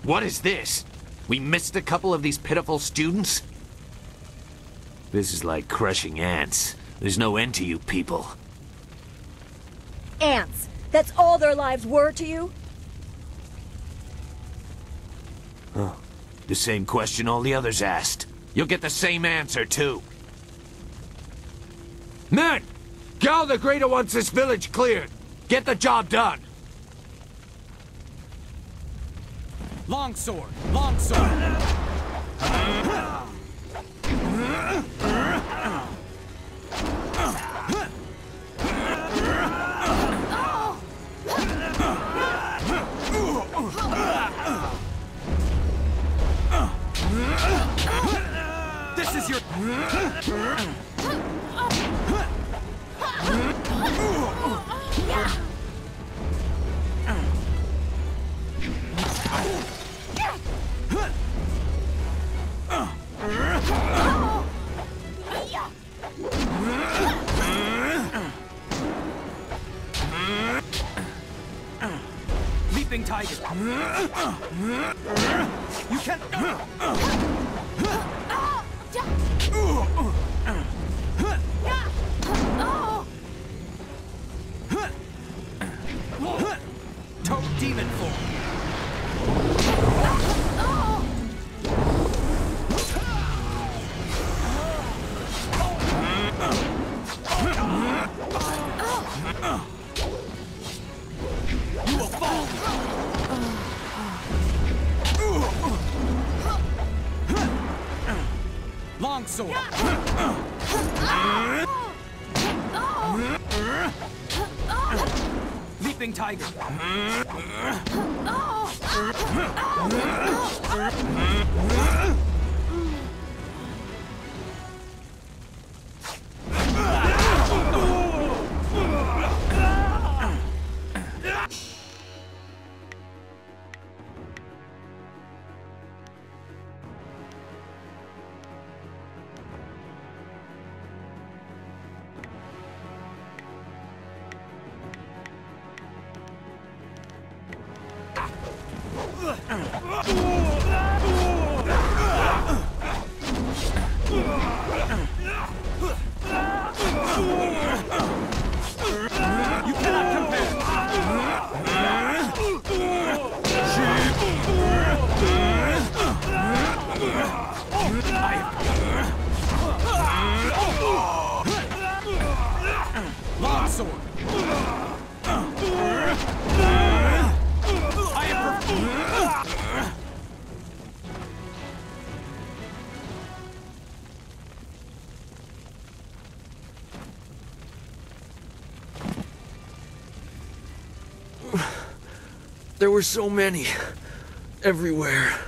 What is this? We missed a couple of these pitiful students? This is like crushing ants. There's no end to you people. Ants. That's all their lives were to you? Huh. The same question all the others asked. You'll get the same answer, too. Men! Gal the Greater wants this village cleared. Get the job done. Longsword! Longsword! This is your... Leaping tiger. You can't... Toad demon form. You will fall. Longsword. Leaping tiger. You cannot compare. Longsword. I am There were so many. Everywhere.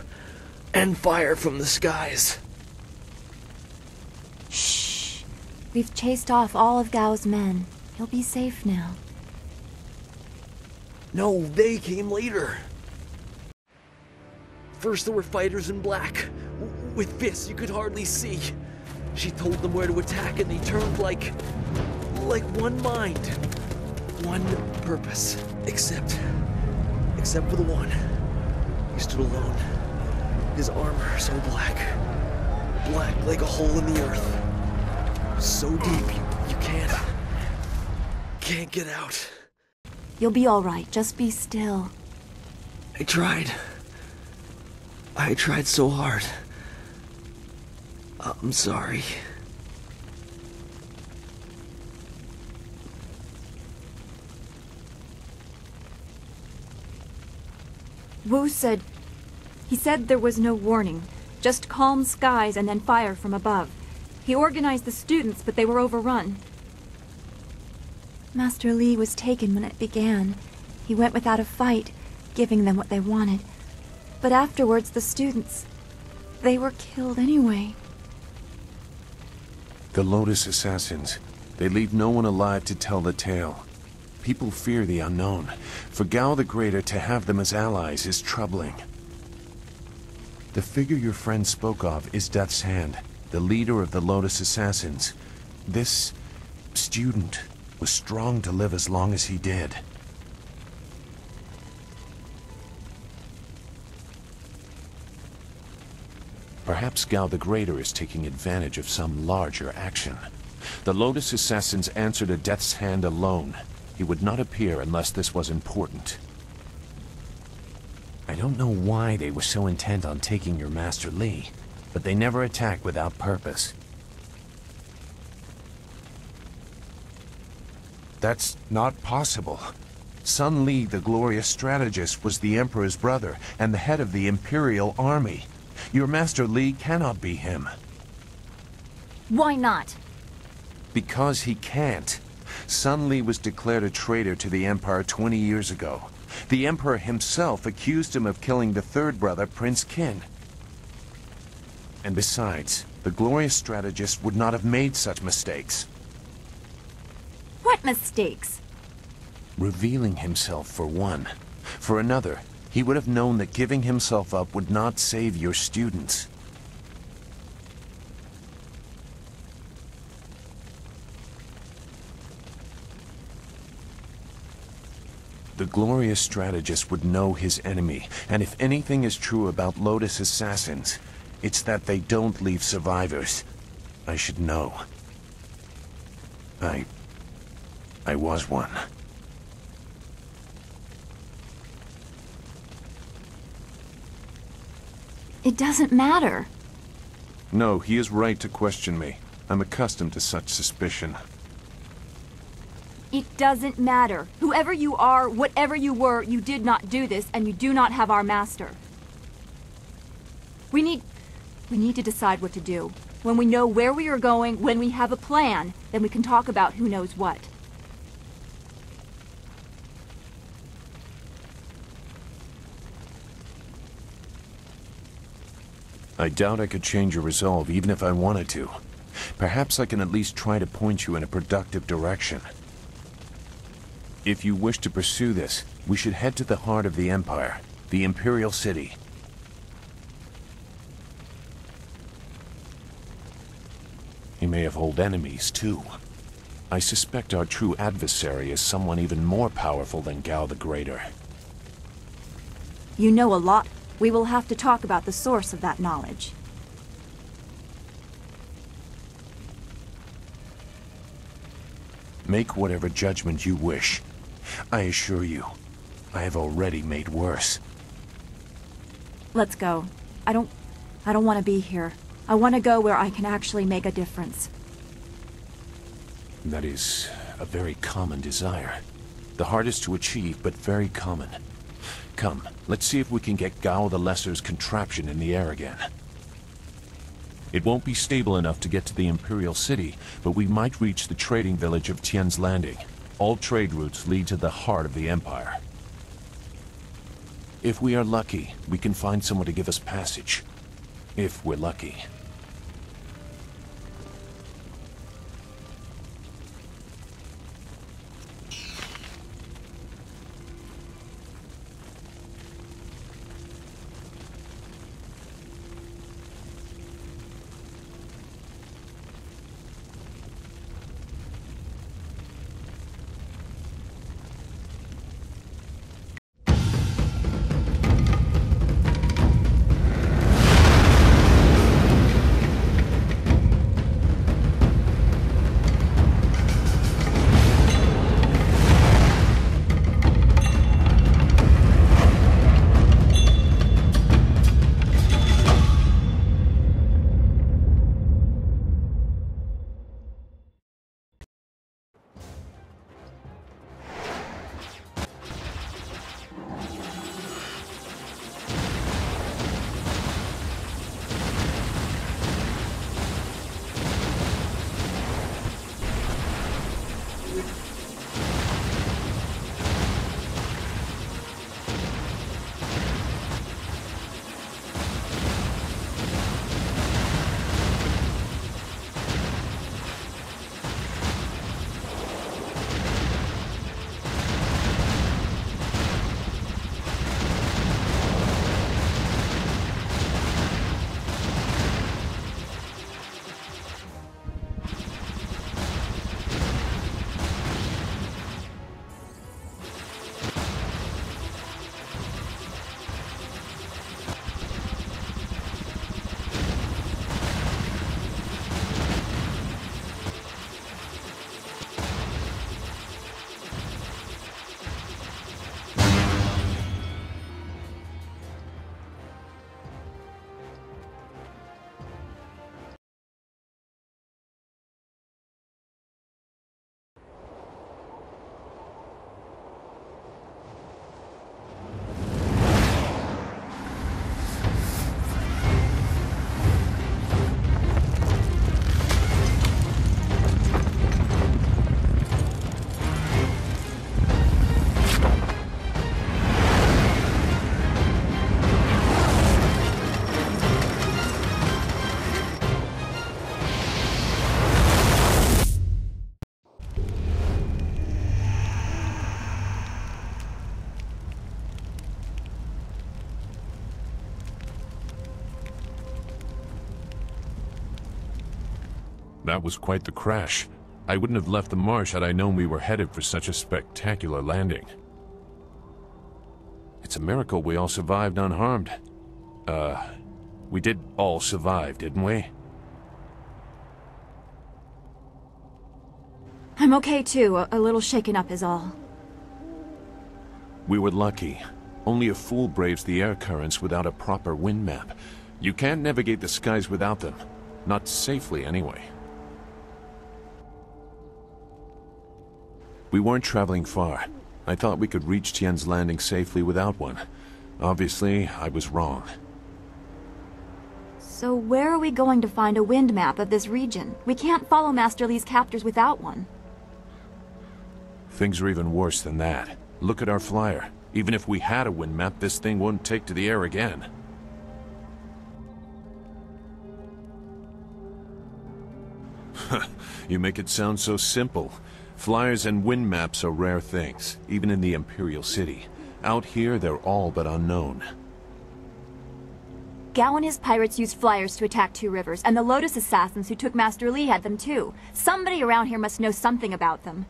And fire from the skies. Shh. We've chased off all of Gao's men. He'll be safe now. No, they came later. First there were fighters in black. With fists you could hardly see. She told them where to attack and they turned like one mind. One purpose. Except for the one. He stood alone. His armor so black. Black like a hole in the earth. So deep you can't get out. You'll be all right. Just be still. I tried so hard. I'm sorry. Wu said... He said there was no warning. Just calm skies and then fire from above. He organized the students, but they were overrun. Master Li was taken when it began. He went without a fight, giving them what they wanted. But afterwards, the students... they were killed anyway. The Lotus Assassins. They leave no one alive to tell the tale. People fear the unknown. For Gao the Greater to have them as allies is troubling. The figure your friend spoke of is Death's Hand, the leader of the Lotus Assassins. This student was strong to live as long as he did. Perhaps Gao the Greater is taking advantage of some larger action. The Lotus Assassins answered a death's hand alone. He would not appear unless this was important. I don't know why they were so intent on taking your Master Li, but they never attack without purpose. That's not possible. Sun Li, the glorious strategist, was the Emperor's brother and the head of the Imperial Army. Your Master Li cannot be him. Why not? Because he can't. Sun Li was declared a traitor to the Empire 20 years ago. The Emperor himself accused him of killing the third brother, Prince Qin. And besides, the glorious strategist would not have made such mistakes. What mistakes? Revealing himself, for one. For another, he would have known that giving himself up would not save your students. The glorious strategist would know his enemy, and if anything is true about Lotus Assassins, it's that they don't leave survivors. I should know. I was one. It doesn't matter. No, he is right to question me. I'm accustomed to such suspicion. It doesn't matter. Whoever you are, whatever you were, you did not do this, and you do not have our master. We need to decide what to do. When we know where we are going, when we have a plan, then we can talk about who knows what. I doubt I could change your resolve even if I wanted to. Perhaps I can at least try to point you in a productive direction. If you wish to pursue this, we should head to the heart of the Empire, the Imperial City. He may have old enemies, too. I suspect our true adversary is someone even more powerful than Gao the Greater. You know a lot. We will have to talk about the source of that knowledge. Make whatever judgment you wish. I assure you, I have already made worse. Let's go. I don't want to be here. I want to go where I can actually make a difference. That is a very common desire. The hardest to achieve, but very common. Come, let's see if we can get Gao the Lesser's contraption in the air again. It won't be stable enough to get to the Imperial City, but we might reach the trading village of Tien's Landing. All trade routes lead to the heart of the Empire. If we are lucky, we can find someone to give us passage. If we're lucky. That was quite the crash. I wouldn't have left the marsh had I known we were headed for such a spectacular landing. It's a miracle we all survived unharmed. We did all survive, didn't we? I'm okay too, a little shaken up is all. We were lucky. Only a fool braves the air currents without a proper wind map. You can't navigate the skies without them. Not safely, anyway. We weren't traveling far. I thought we could reach Tien's landing safely without one. Obviously, I was wrong. So where are we going to find a wind map of this region? We can't follow Master Li's captors without one. Things are even worse than that. Look at our flyer. Even if we had a wind map, this thing wouldn't take to the air again. You make it sound so simple. Flyers and wind maps are rare things, even in the Imperial City. Out here, they're all but unknown. Gao and his pirates used flyers to attack Two Rivers, and the Lotus assassins who took Master Li had them too. Somebody around here must know something about them.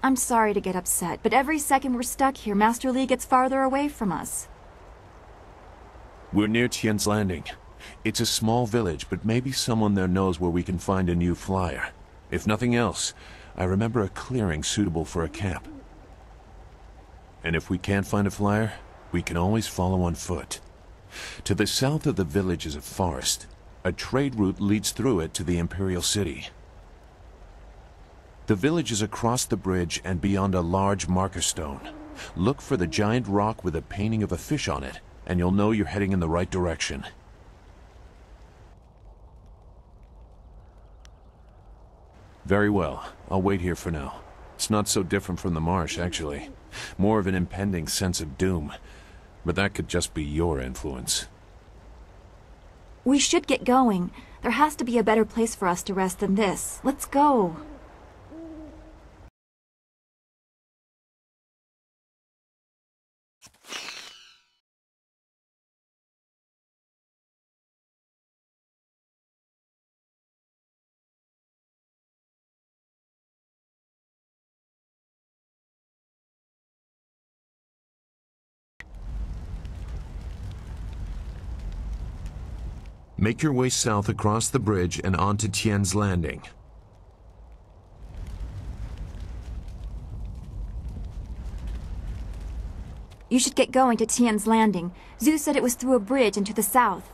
I'm sorry to get upset, but every second we're stuck here, Master Li gets farther away from us. We're near Tien's landing. It's a small village, but maybe someone there knows where we can find a new flyer. If nothing else, I remember a clearing suitable for a camp. And if we can't find a flyer, we can always follow on foot. To the south of the village is a forest. A trade route leads through it to the Imperial City. The village is across the bridge and beyond a large marker stone. Look for the giant rock with a painting of a fish on it, and you'll know you're heading in the right direction. Very well. I'll wait here for now. It's not so different from the marsh, actually. More of an impending sense of doom. But that could just be your influence. We should get going. There has to be a better place for us to rest than this. Let's go. Make your way south across the bridge and onto Tien's landing. You should get going to Tien's landing. Zhu said it was through a bridge into the south.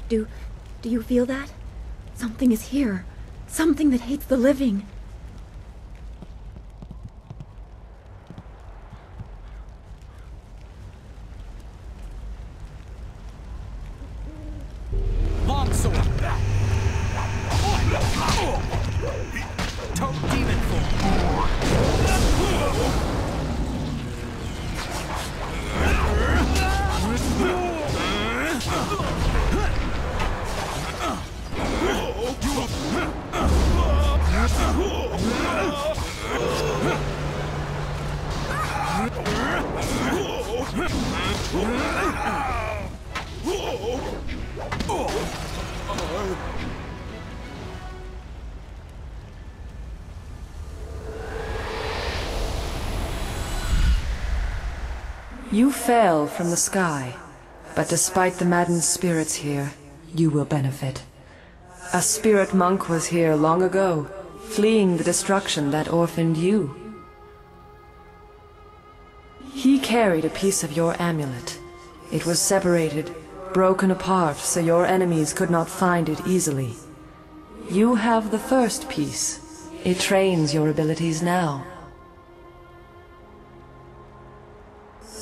Do you feel that? Something is here. Something that hates the living. Longsword. Toad demon form. You fell from the sky, but despite the maddened spirits here, you will benefit. A spirit monk was here long ago, fleeing the destruction that orphaned you. He carried a piece of your amulet. It was separated, broken apart, so your enemies could not find it easily. You have the first piece. It trains your abilities now.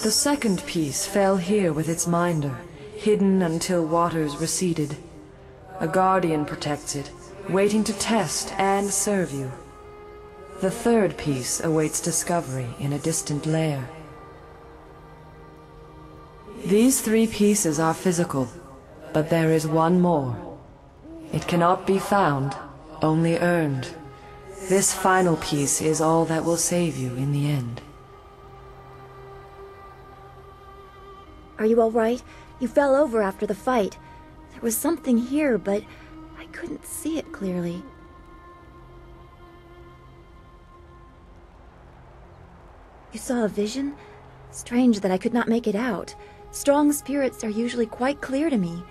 The second piece fell here with its minder, hidden until waters receded. A guardian protects it, waiting to test and serve you. The third piece awaits discovery in a distant lair. These three pieces are physical, but there is one more. It cannot be found, only earned. This final piece is all that will save you in the end. Are you all right? You fell over after the fight. There was something here, but I couldn't see it clearly. You saw a vision? Strange that I could not make it out. Strong spirits are usually quite clear to me.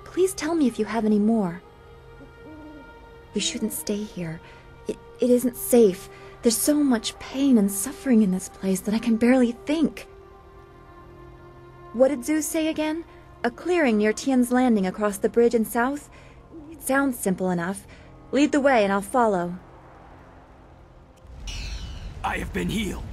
Please tell me if you have any more. We shouldn't stay here. It isn't safe. There's so much pain and suffering in this place that I can barely think. What did Zeus say again? A clearing near Tien's landing across the bridge in south? It sounds simple enough. Lead the way and I'll follow. I have been healed.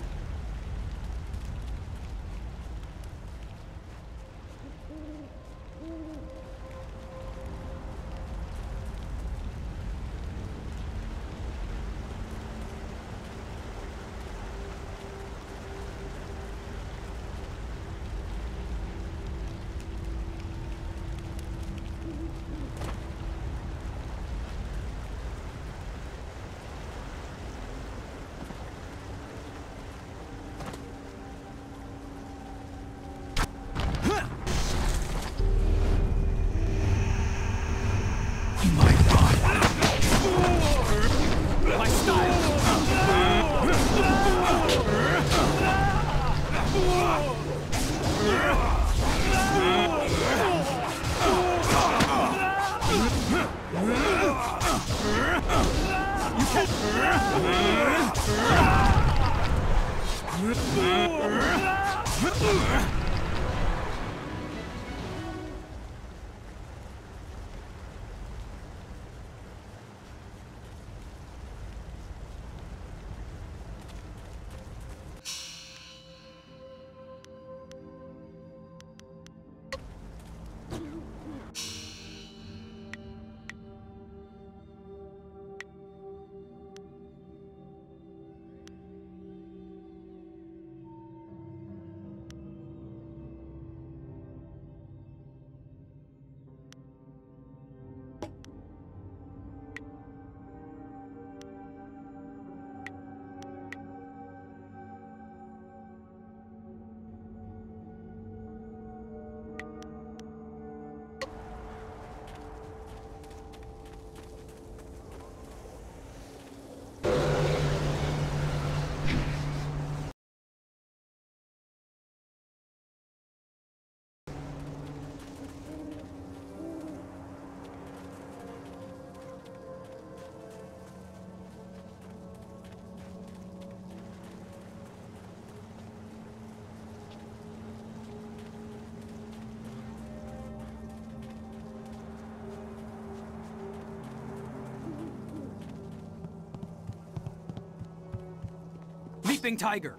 Leaping tiger.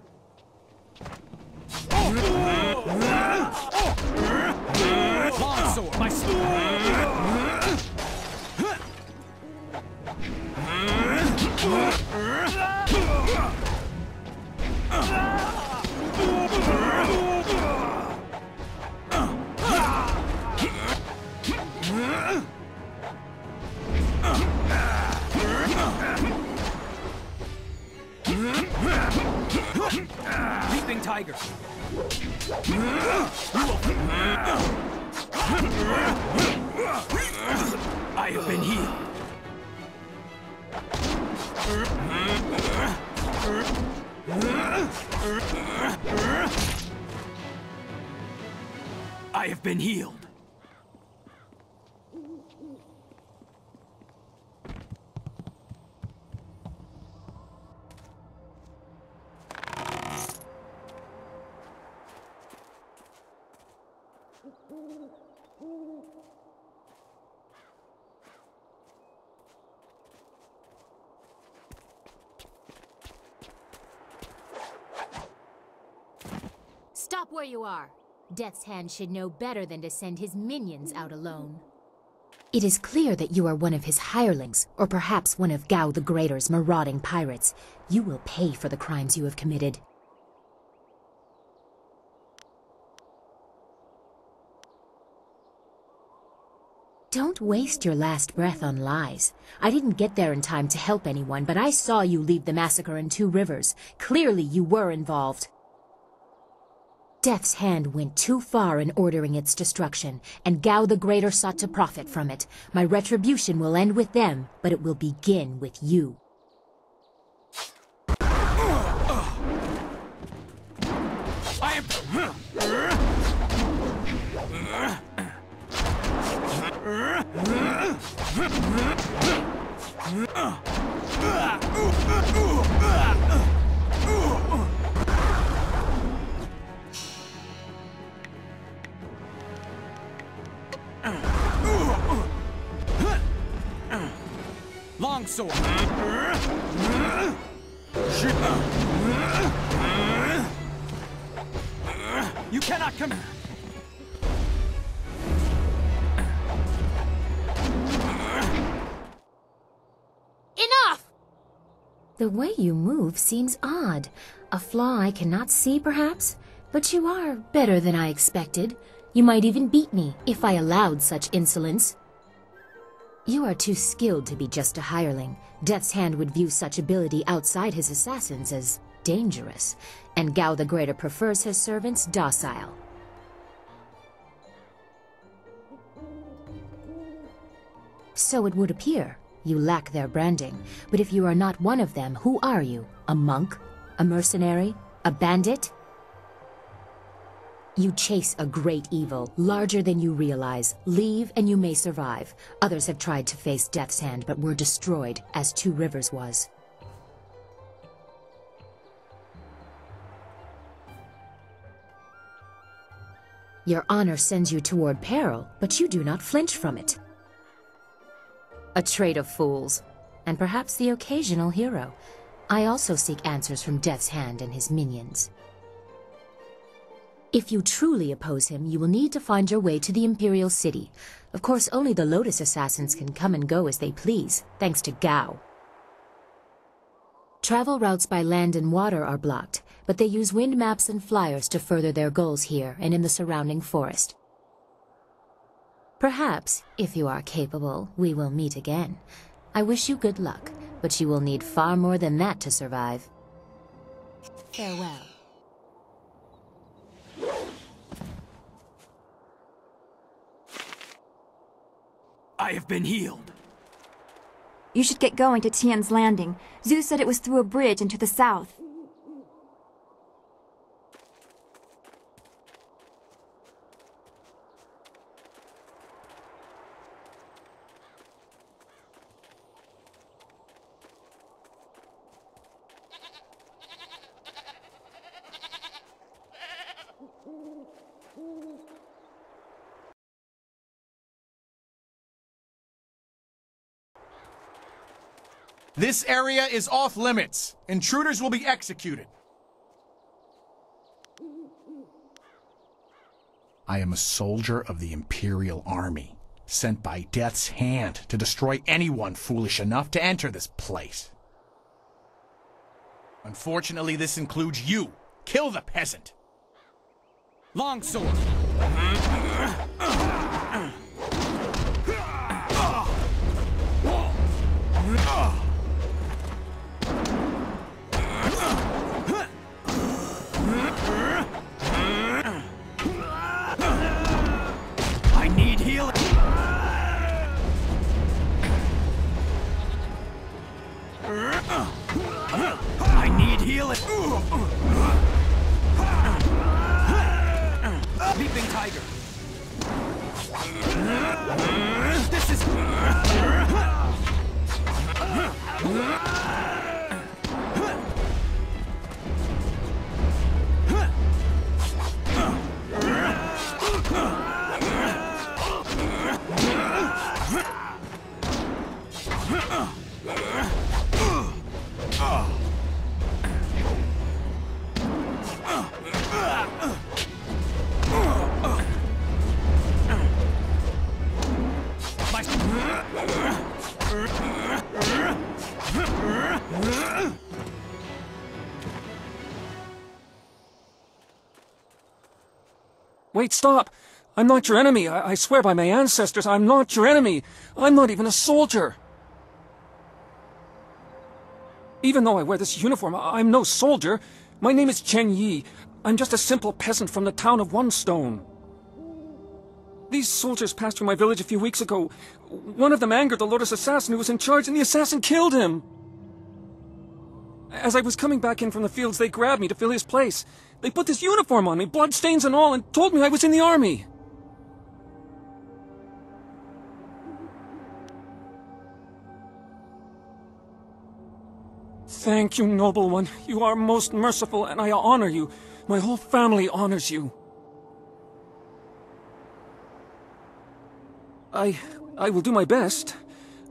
Longsword. My Leaping tiger. I have been healed. I have been healed. Stop where you are. Death's Hand should know better than to send his minions out alone. It is clear that you are one of his hirelings, or perhaps one of Gao the Greater's marauding pirates. You will pay for the crimes you have committed. Don't Don't waste your last breath on lies. I didn't get there in time to help anyone, but I saw you leave the massacre in Two Rivers. Clearly you were involved. Death's hand went too far in ordering its destruction, and Gao the Greater sought to profit from it. My retribution will end with them, but it will begin with you. I am... Longsword. You cannot come. Enough! The way you move seems odd. A flaw I cannot see, perhaps? But you are better than I expected. You might even beat me, if I allowed such insolence. You are too skilled to be just a hireling. Death's Hand would view such ability outside his assassins as dangerous, and Gao the Greater prefers his servants docile. So it would appear. You lack their branding, but if you are not one of them, who are you? A monk? A mercenary? A bandit? You chase a great evil, larger than you realize. Leave and you may survive. Others have tried to face Death's Hand, but were destroyed, as Two Rivers was. Your honor sends you toward peril, but you do not flinch from it. A trait of fools, and perhaps the occasional hero. I also seek answers from Death's Hand and his minions. If you truly oppose him, you will need to find your way to the Imperial City. Of course, only the Lotus Assassins can come and go as they please, thanks to Gao. Travel routes by land and water are blocked, but they use wind maps and flyers to further their goals here and in the surrounding forest. Perhaps, if you are capable, we will meet again. I wish you good luck, but you will need far more than that to survive. Farewell. I have been healed. You should get going to Tien's landing. Zeus said it was through a bridge into the south. This area is off limits. Intruders will be executed. I am a soldier of the Imperial Army, sent by Death's Hand to destroy anyone foolish enough to enter this place. Unfortunately, this includes you. Kill the peasant. Longsword. I need healing. I need healing. Leaping tiger. This is... Wait, stop! I'm not your enemy. I swear by my ancestors, I'm not your enemy. I'm not even a soldier. Even though I wear this uniform, I'm no soldier. My name is Tien. I'm just a simple peasant from the town of One Stone. These soldiers passed through my village a few weeks ago. One of them angered the Lotus assassin who was in charge, and the assassin killed him. As I was coming back in from the fields, they grabbed me to fill his place. They put this uniform on me, bloodstains and all, and told me I was in the army. Thank you, noble one. You are most merciful, and I honor you. My whole family honors you. I will do my best,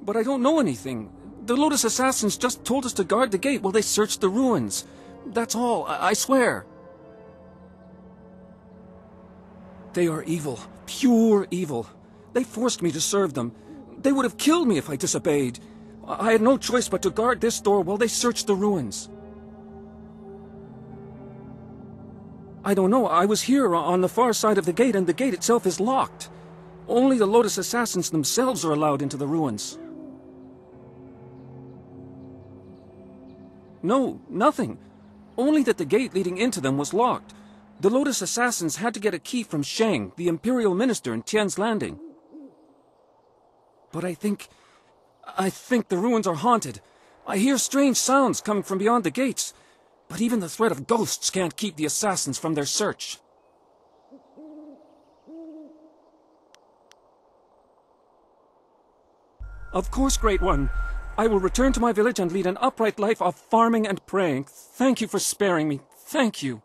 but I don't know anything. The Lotus assassins just told us to guard the gate while they searched the ruins. That's all, I swear. They are evil, pure evil. They forced me to serve them. They would have killed me if I disobeyed. I had no choice but to guard this door while they searched the ruins. I don't know, I was here on the far side of the gate, and the gate itself is locked. Only the Lotus assassins themselves are allowed into the ruins. No, nothing. Only that the gate leading into them was locked. The Lotus assassins had to get a key from Shang, the Imperial Minister in Tien's Landing. But I think the ruins are haunted. I hear strange sounds coming from beyond the gates. But even the threat of ghosts can't keep the assassins from their search. Of course, Great One. I will return to my village and lead an upright life of farming and praying. Thank you for sparing me. Thank you.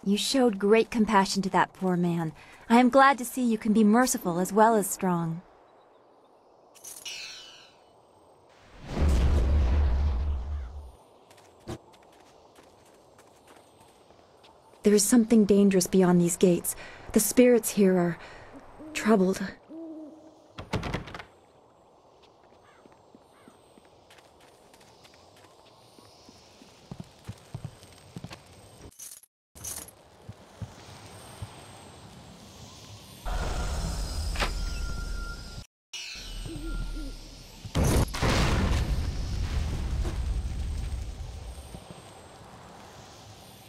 You showed great compassion to that poor man. I am glad to see you can be merciful as well as strong. There is something dangerous beyond these gates. The spirits here are troubled.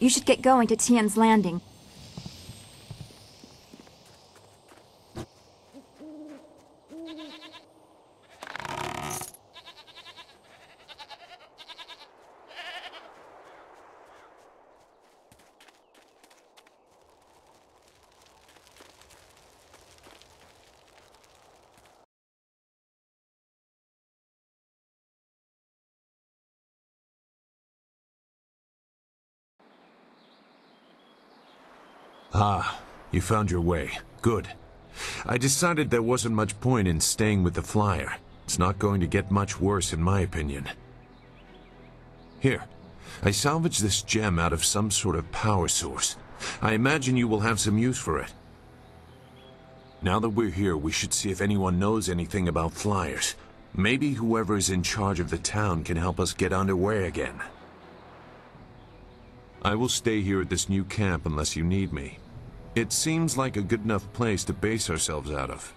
You should get going to Tien's Landing. Ah, you found your way. Good. I decided there wasn't much point in staying with the flyer. It's not going to get much worse in my opinion. Here, I salvaged this gem out of some sort of power source. I imagine you will have some use for it. Now that we're here, we should see if anyone knows anything about flyers. Maybe whoever is in charge of the town can help us get underway again. I will stay here at this new camp unless you need me. It seems like a good enough place to base ourselves out of.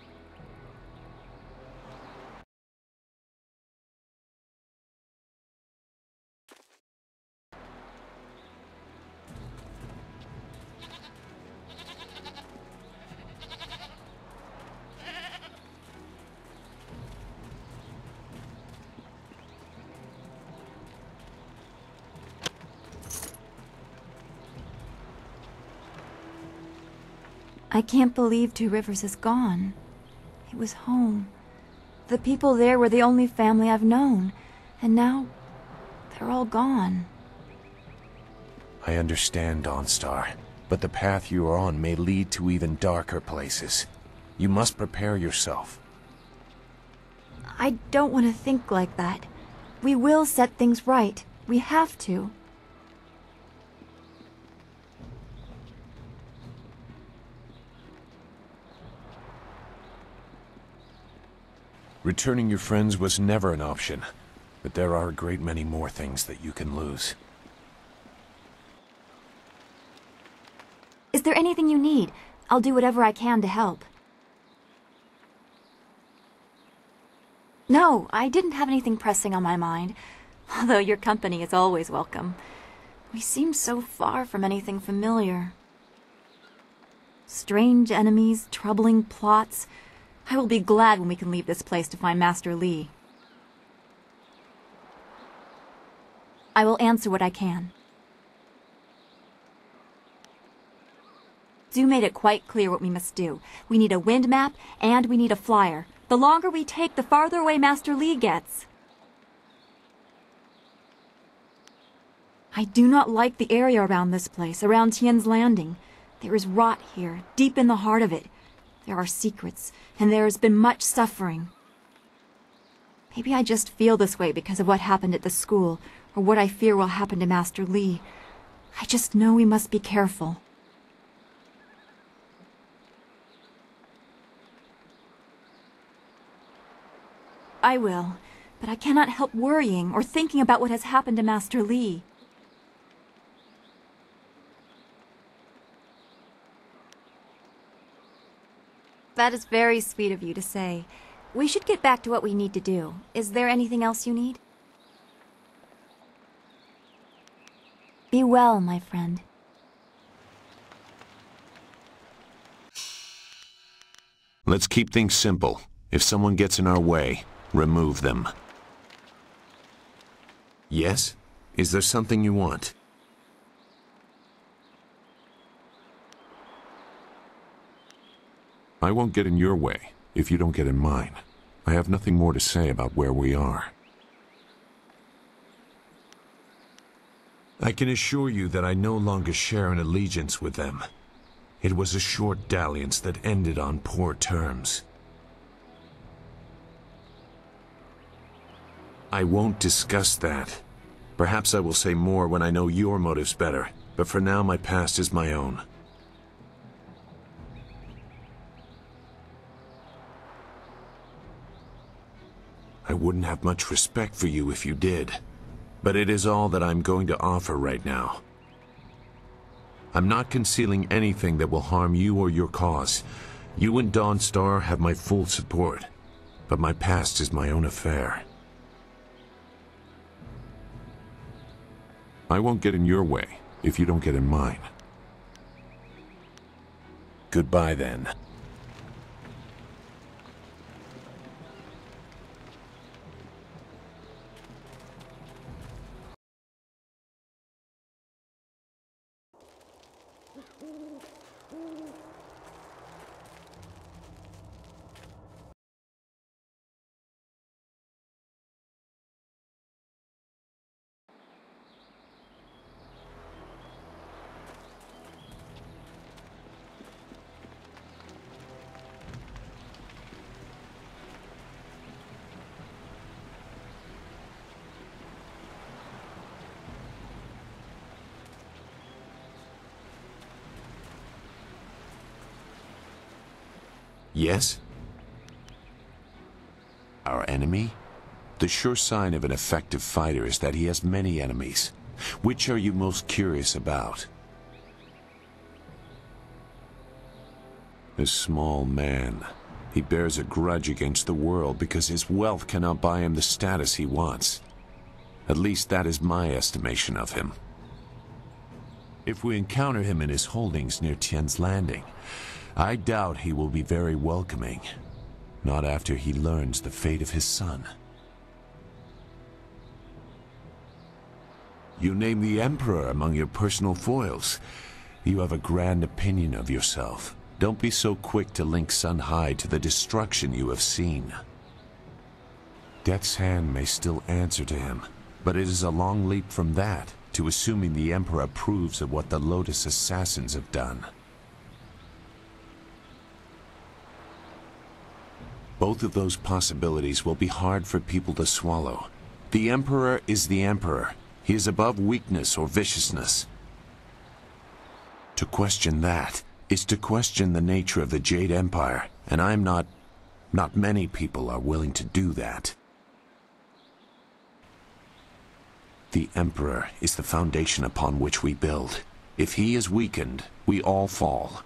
I can't believe Two Rivers is gone. It was home. The people there were the only family I've known. And now, they're all gone. I understand, Dawnstar, but the path you are on may lead to even darker places. You must prepare yourself. I don't want to think like that. We will set things right. We have to. Returning your friends was never an option, but there are a great many more things that you can lose. Is there anything you need? I'll do whatever I can to help. No, I didn't have anything pressing on my mind, although your company is always welcome. We seem so far from anything familiar. Strange enemies, troubling plots. I will be glad when we can leave this place to find Master Li. I will answer what I can. Zhu made it quite clear what we must do. We need a wind map, and we need a flyer. The longer we take, the farther away Master Li gets. I do not like the area around this place, around Tien's Landing. There is rot here, deep in the heart of it. There are secrets, and there has been much suffering. Maybe I just feel this way because of what happened at the school, or what I fear will happen to Master Li. I just know we must be careful. I will, but I cannot help worrying or thinking about what has happened to Master Li. That is very sweet of you to say. We should get back to what we need to do. Is there anything else you need? Be well, my friend. Let's keep things simple. If someone gets in our way, remove them. Yes? Is there something you want? I won't get in your way, if you don't get in mine. I have nothing more to say about where we are. I can assure you that I no longer share an allegiance with them. It was a short dalliance that ended on poor terms. I won't discuss that. Perhaps I will say more when I know your motives better, but for now my past is my own. I wouldn't have much respect for you if you did, but it is all that I'm going to offer right now. I'm not concealing anything that will harm you or your cause. You and Dawnstar have my full support, but my past is my own affair. I won't get in your way if you don't get in mine. Goodbye then. Yes? Our enemy? The sure sign of an effective fighter is that he has many enemies. Which are you most curious about? This small man. He bears a grudge against the world because his wealth cannot buy him the status he wants. At least that is my estimation of him. If we encounter him in his holdings near Tien's Landing, I doubt he will be very welcoming. Not after he learns the fate of his son. You name the Emperor among your personal foils. You have a grand opinion of yourself. Don't be so quick to link Sun High to the destruction you have seen. Death's hand may still answer to him, but it is a long leap from that to assuming the Emperor approves of what the Lotus Assassins have done. Both of those possibilities will be hard for people to swallow. The Emperor is the Emperor. He is above weakness or viciousness. To question that is to question the nature of the Jade Empire, and not many people are willing to do that. The Emperor is the foundation upon which we build. If he is weakened, we all fall.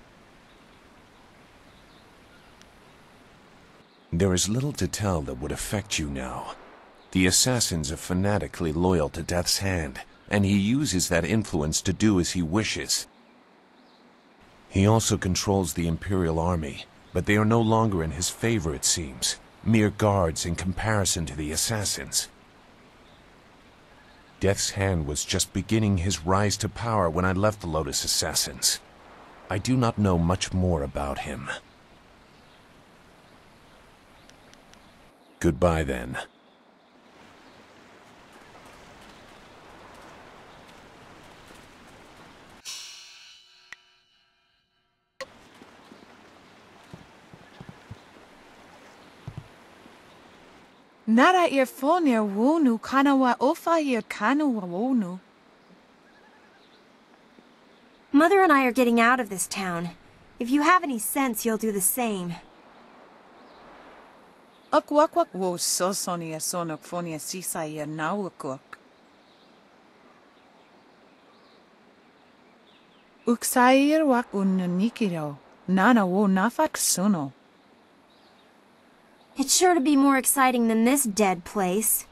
There is little to tell that would affect you now. The assassins are fanatically loyal to Death's Hand, and he uses that influence to do as he wishes. He also controls the Imperial Army, but they are no longer in his favor, it seems. Mere guards in comparison to the assassins. Death's Hand was just beginning his rise to power when I left the Lotus Assassins. I do not know much more about him. Goodbye, then. Nara earphone wonu kanawa ofa ear kanawa wonu. Mother and I are getting out of this town. If you have any sense, you'll do the same. Akwakwak wo sosonia sonok fonia sisa ear nawakok. Uksair wak unnikiro. Nana wo nafak sono. It's sure to be more exciting than this dead place.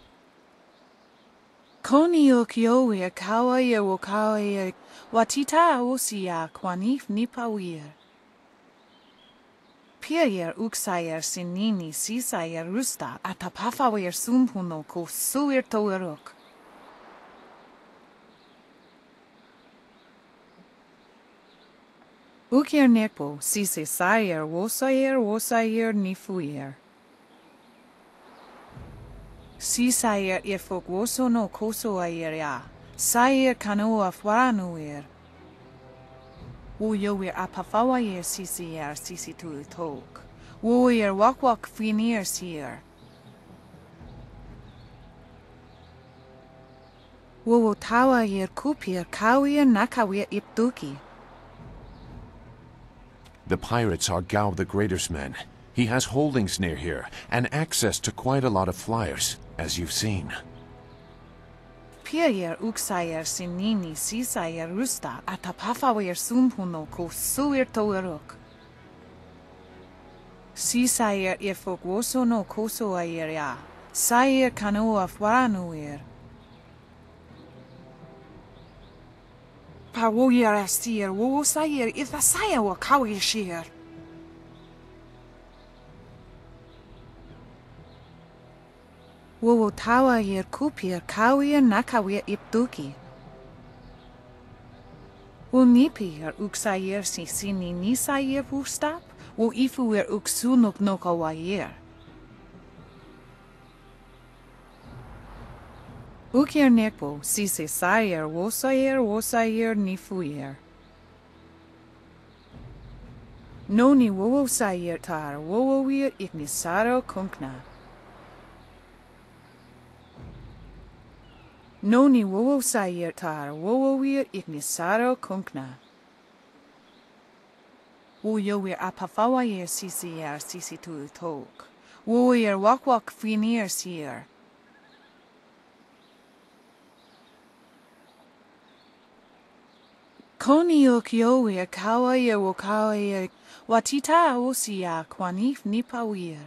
Koniok yoir kawair wo kawair watita osia kwanif nipawir. Pier uksair sinini sisair rusta atapafawir sumpuno ko suir toerok. Ukir nekpo sise sair wosair nifuir. Si sair ifok woso no koso air ya. Sair kanoa fwaranuir. Wo wir apafawair sisi tu tok. Wo wakwak finir sir. Wo tawa kupir kawir nakawir iptuki. The pirates are Gao the Greater's men. He has holdings near here, and access to quite a lot of flyers, as you've seen. Pier uksair sinini sisair rusta atapafawir sumpuno ko suir toerok. Sisair ifok woso no koso air ya. Sair kanoa fwaranuir. Pawoyer astir wo sair ifasaya wa kawir shir. Wo tawa yer kupir kawir nakawir iptuki. Wo nipir uksayer sisini nisayer vustap, wo ifuir uksunuk nokawayer. Ukir nekpo sise sayer wosayer nifuyer. Noni wo sayer tar wo wir ignisaro kunkna. Noni wo sayer tar wo wir ignisaro kunkna. Wo wir apafawayer sisi tu tok. Wo wir wakwak finir sir. Koniok yoir kawair wo kawair watita osia kwanif nipawir.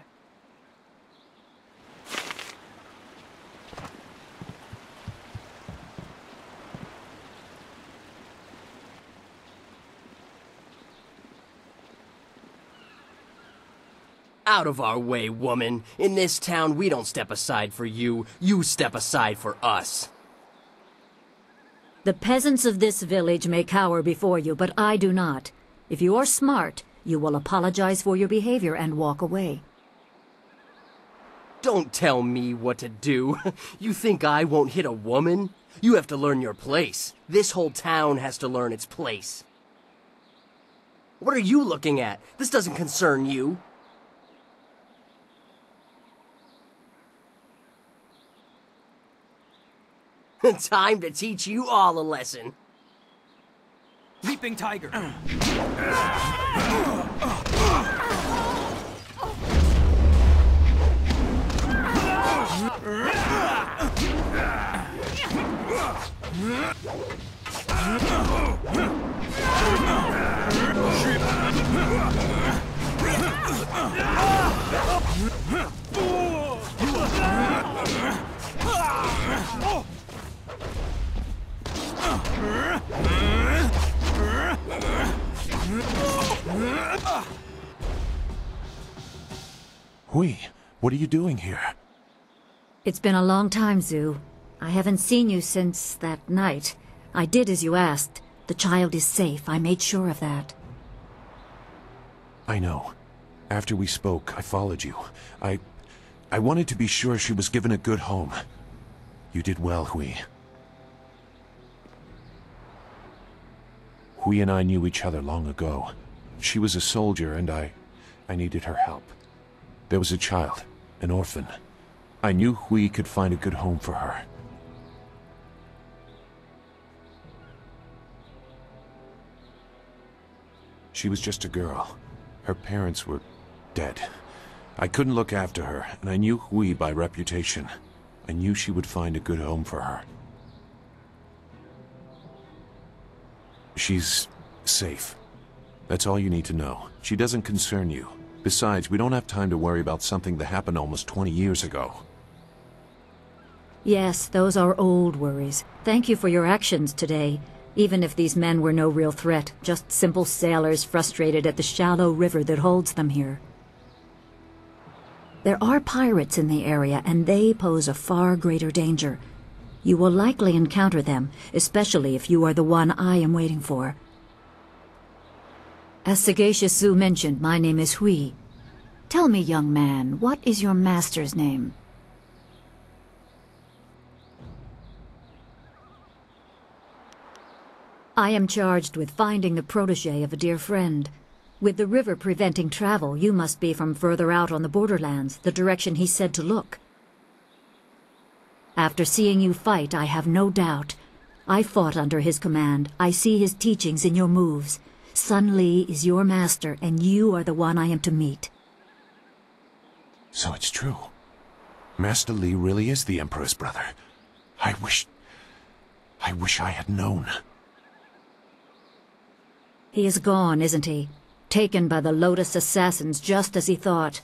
Out of our way, woman. In this town, we don't step aside for you. You step aside for us. The peasants of this village may cower before you, but I do not. If you are smart, you will apologize for your behavior and walk away. Don't tell me what to do. You think I won't hit a woman? You have to learn your place. This whole town has to learn its place. What are you looking at? This doesn't concern you. Time to teach you all a lesson. Leaping tiger. Hui, what are you doing here? It's been a long time, Zhu. I haven't seen you since that night. I did as you asked. The child is safe. I made sure of that. I know. After we spoke, I followed you. I wanted to be sure she was given a good home. You did well, Hui. Hui and I knew each other long ago. She was a soldier and I needed her help. There was a child, an orphan. I knew Hui could find a good home for her. She was just a girl. Her parents were dead. I couldn't look after her, and I knew Hui by reputation. I knew she would find a good home for her. She's safe. That's all you need to know. She doesn't concern you. Besides, we don't have time to worry about something that happened almost 20 years ago. Yes, those are old worries. Thank you for your actions today. Even if these men were no real threat, just simple sailors frustrated at the shallow river that holds them here. There are pirates in the area, and they pose a far greater danger. You will likely encounter them, especially if you are the one I am waiting for. As Sagacious Zhu mentioned, my name is Hui. Tell me, young man, what is your master's name? I am charged with finding the protege of a dear friend. With the river preventing travel, you must be from further out on the borderlands, the direction he said to look. After seeing you fight, I have no doubt. I fought under his command. I see his teachings in your moves. Sun Li is your master, and you are the one I am to meet. So it's true. Master Li really is the Emperor's brother. I wish I had known. He is gone, isn't he? Taken by the Lotus assassins just as he thought.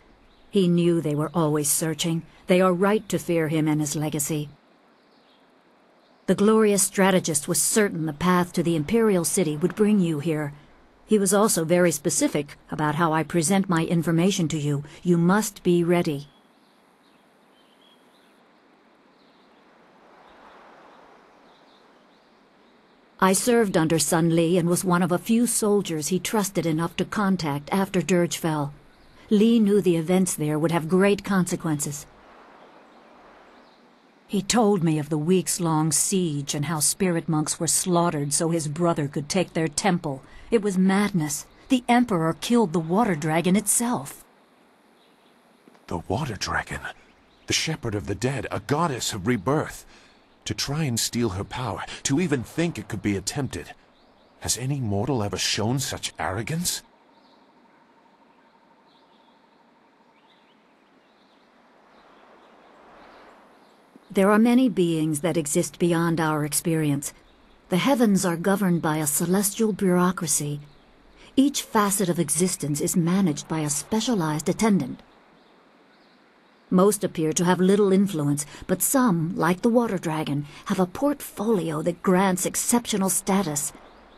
He knew they were always searching. They are right to fear him and his legacy. The glorious strategist was certain the path to the Imperial City would bring you here. He was also very specific about how I present my information to you. You must be ready. I served under Sun Li and was one of a few soldiers he trusted enough to contact after Dirge fell. Li knew the events there would have great consequences. He told me of the weeks-long siege and how spirit monks were slaughtered so his brother could take their temple. It was madness. The Emperor killed the water dragon itself. The water dragon? The shepherd of the dead, a goddess of rebirth. To try and steal her power, to even think it could be attempted. Has any mortal ever shown such arrogance? There are many beings that exist beyond our experience. The heavens are governed by a celestial bureaucracy. Each facet of existence is managed by a specialized attendant. Most appear to have little influence, but some, like the water dragon, have a portfolio that grants exceptional status.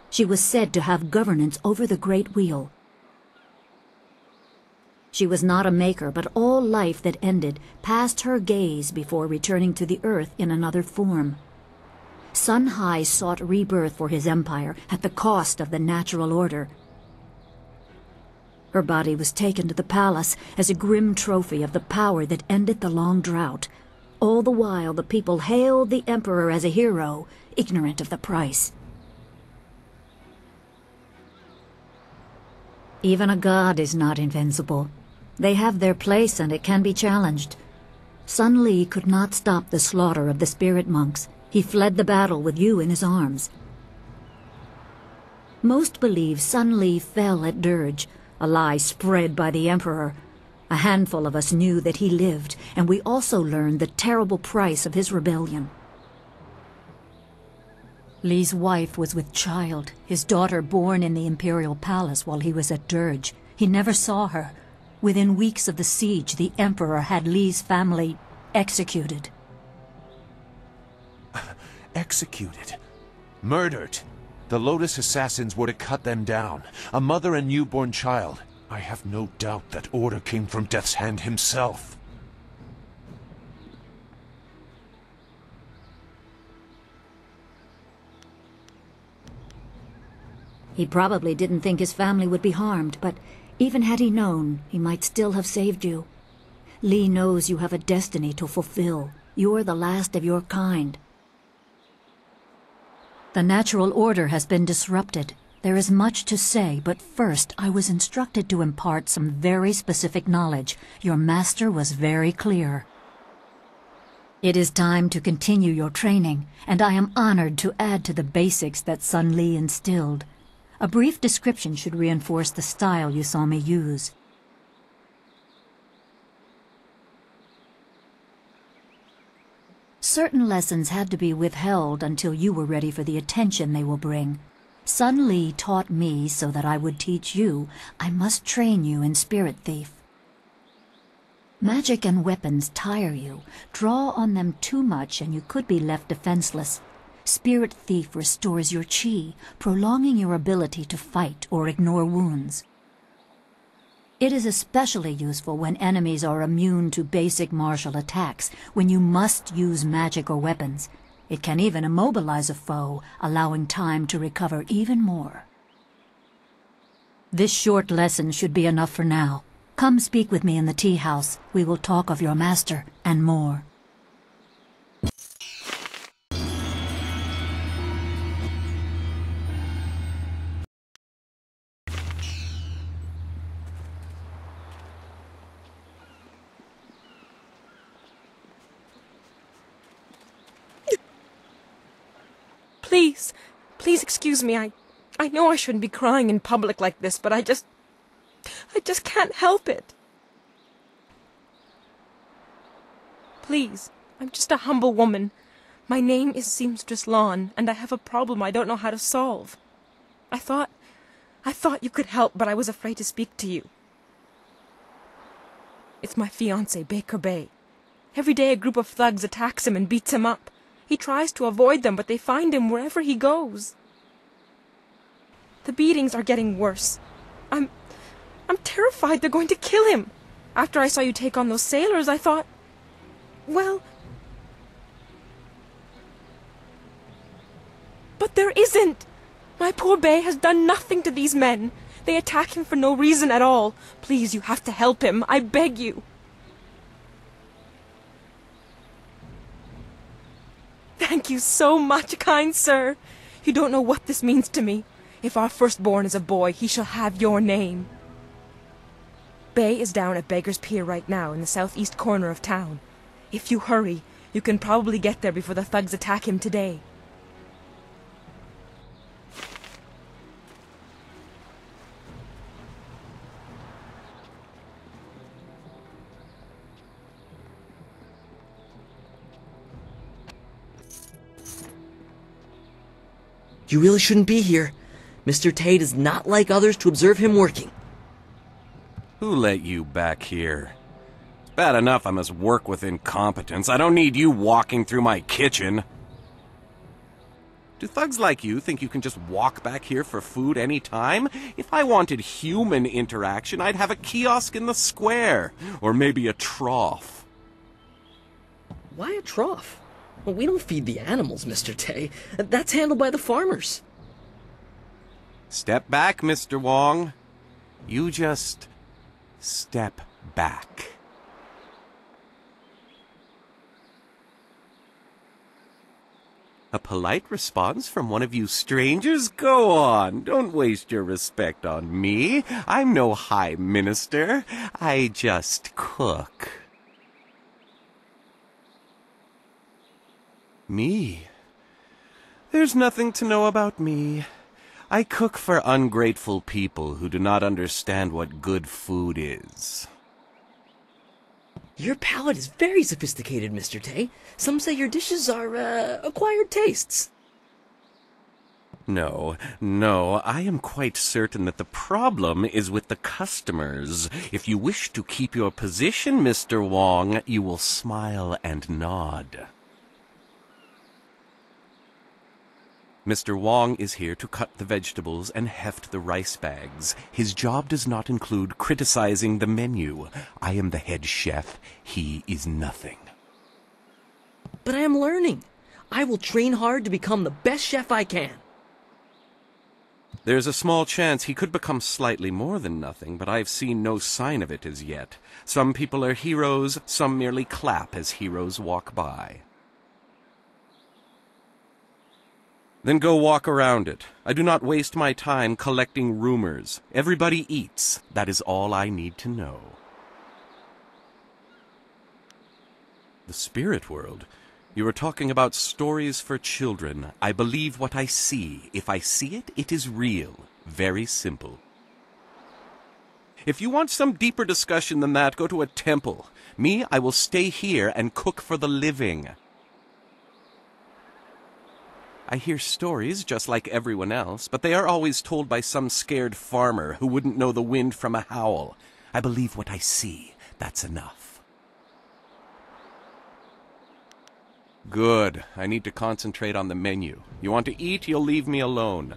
She was said to have governance over the Great Wheel. She was not a maker, but all life that ended passed her gaze before returning to the earth in another form. Sun Hai sought rebirth for his empire at the cost of the natural order. Her body was taken to the palace as a grim trophy of the power that ended the long drought. All the while the people hailed the Emperor as a hero, ignorant of the price. Even a god is not invincible. They have their place and it can be challenged. Sun Li could not stop the slaughter of the spirit monks. He fled the battle with you in his arms. Most believe Sun Li fell at Dirge, a lie spread by the Emperor. A handful of us knew that he lived, and we also learned the terrible price of his rebellion. Li's wife was with child, his daughter born in the Imperial Palace while he was at Dirge. He never saw her. Within weeks of the siege, the Emperor had Li's family executed. Executed? Murdered? The Lotus assassins were to cut them down. A mother and newborn child. I have no doubt that order came from Death's Hand himself. He probably didn't think his family would be harmed, but even had he known, he might still have saved you. Li knows you have a destiny to fulfill. You're the last of your kind. The natural order has been disrupted. There is much to say, but first I was instructed to impart some very specific knowledge. Your master was very clear. It is time to continue your training, and I am honored to add to the basics that Sun Li instilled. A brief description should reinforce the style you saw me use. Certain lessons had to be withheld until you were ready for the attention they will bring. Sun Li taught me so that I would teach you. I must train you in Spirit Thief. Magic and weapons tire you. Draw on them too much and you could be left defenseless. Spirit Thief restores your chi, prolonging your ability to fight or ignore wounds. It is especially useful when enemies are immune to basic martial attacks, when you must use magic or weapons. It can even immobilize a foe, allowing time to recover even more. This short lesson should be enough for now. Come speak with me in the tea house. We will talk of your master and more. Please excuse me. I know I shouldn't be crying in public like this, but I just can't help it. Please, I'm just a humble woman. My name is Seamstress Lawn, and I have a problem I don't know how to solve. I thought you could help, but I was afraid to speak to you. It's my fiancé, Baker Bay. Every day a group of thugs attacks him and beats him up. He tries to avoid them, but they find him wherever he goes. The beatings are getting worse. I'm terrified they're going to kill him. After I saw you take on those sailors, I thought, well... But there isn't! My poor Bay has done nothing to these men. They attack him for no reason at all. Please, you have to help him. I beg you. Thank you so much, kind sir. You don't know what this means to me. If our firstborn is a boy, he shall have your name. Bay is down at Beggar's Pier right now, in the southeast corner of town. If you hurry, you can probably get there before the thugs attack him today. You really shouldn't be here. Mr. Tay does not like others to observe him working. Who let you back here? It's bad enough I must work with incompetence. I don't need you walking through my kitchen. Do thugs like you think you can just walk back here for food any time? If I wanted human interaction, I'd have a kiosk in the square. Or maybe a trough. Why a trough? Well, we don't feed the animals, Mr. Tay. That's handled by the farmers. Step back, Mr. Wong. You just step back. A polite response from one of you strangers? Go on, don't waste your respect on me. I'm no high minister. I just cook. Me? There's nothing to know about me. I cook for ungrateful people who do not understand what good food is. Your palate is very sophisticated, Mr. Tay. Some say your dishes are, acquired tastes. No, I am quite certain that the problem is with the customers. If you wish to keep your position, Mr. Wong, you will smile and nod. Mr. Wong is here to cut the vegetables and heft the rice bags. His job does not include criticizing the menu. I am the head chef. He is nothing. But I am learning. I will train hard to become the best chef I can. There's a small chance he could become slightly more than nothing, but I've seen no sign of it as yet. Some people are heroes, some merely clap as heroes walk by. Then go walk around it. I do not waste my time collecting rumors. Everybody eats. That is all I need to know. The spirit world? You are talking about stories for children. I believe what I see. If I see it, it is real. Very simple. If you want some deeper discussion than that, go to a temple. Me, I will stay here and cook for the living. I hear stories just like everyone else, but they are always told by some scared farmer who wouldn't know the wind from a howl. I believe what I see. That's enough. Good. I need to concentrate on the menu. You want to eat, you'll leave me alone.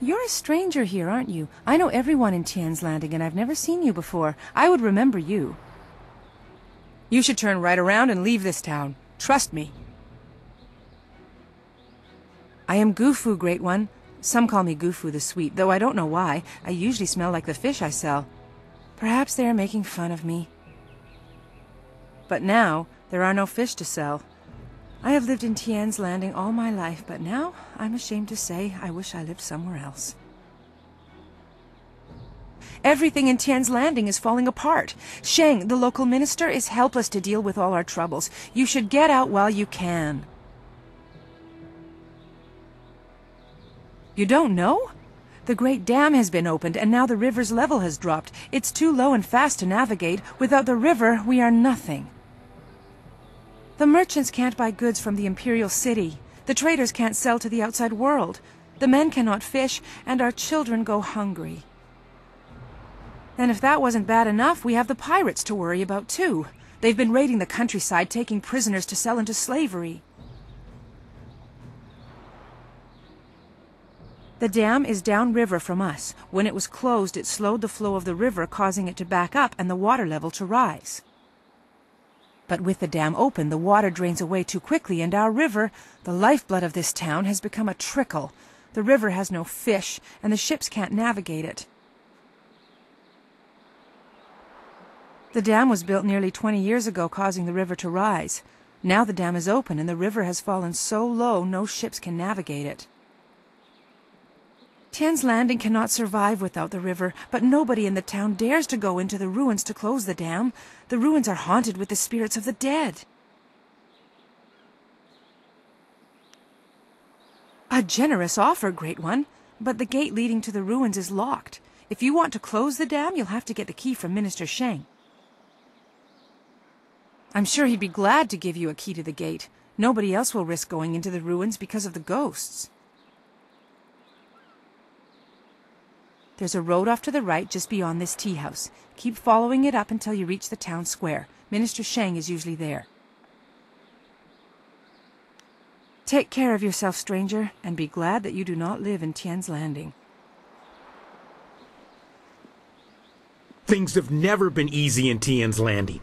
You're a stranger here, aren't you? I know everyone in Tien's Landing, and I've never seen you before. I would remember you. You should turn right around and leave this town. Trust me. I am Gufu, Great One. Some call me Gufu the Sweet, though I don't know why. I usually smell like the fish I sell. Perhaps they are making fun of me. But now, there are no fish to sell. I have lived in Tien's Landing all my life, but now, I'm ashamed to say, I wish I lived somewhere else. Everything in Tien's Landing is falling apart. Shang, the local minister, is helpless to deal with all our troubles. You should get out while you can. You don't know? The Great Dam has been opened, and now the river's level has dropped. It's too low and fast to navigate. Without the river, we are nothing. The merchants can't buy goods from the Imperial City. The traders can't sell to the outside world. The men cannot fish, and our children go hungry. And if that wasn't bad enough, we have the pirates to worry about too. They've been raiding the countryside, taking prisoners to sell into slavery. The dam is downriver from us. When it was closed, it slowed the flow of the river, causing it to back up and the water level to rise. But with the dam open, the water drains away too quickly, and our river, the lifeblood of this town, has become a trickle. The river has no fish, and the ships can't navigate it. The dam was built nearly 20 years ago, causing the river to rise. Now the dam is open, and the river has fallen so low no ships can navigate it. Tien's Landing cannot survive without the river, but nobody in the town dares to go into the ruins to close the dam. The ruins are haunted with the spirits of the dead. A generous offer, Great One, but the gate leading to the ruins is locked. If you want to close the dam, you'll have to get the key from Minister Shang. I'm sure he'd be glad to give you a key to the gate. Nobody else will risk going into the ruins because of the ghosts. There's a road off to the right just beyond this tea house. Keep following it up until you reach the town square. Minister Shang is usually there. Take care of yourself, stranger, and be glad that you do not live in Tien's Landing. Things have never been easy in Tien's Landing.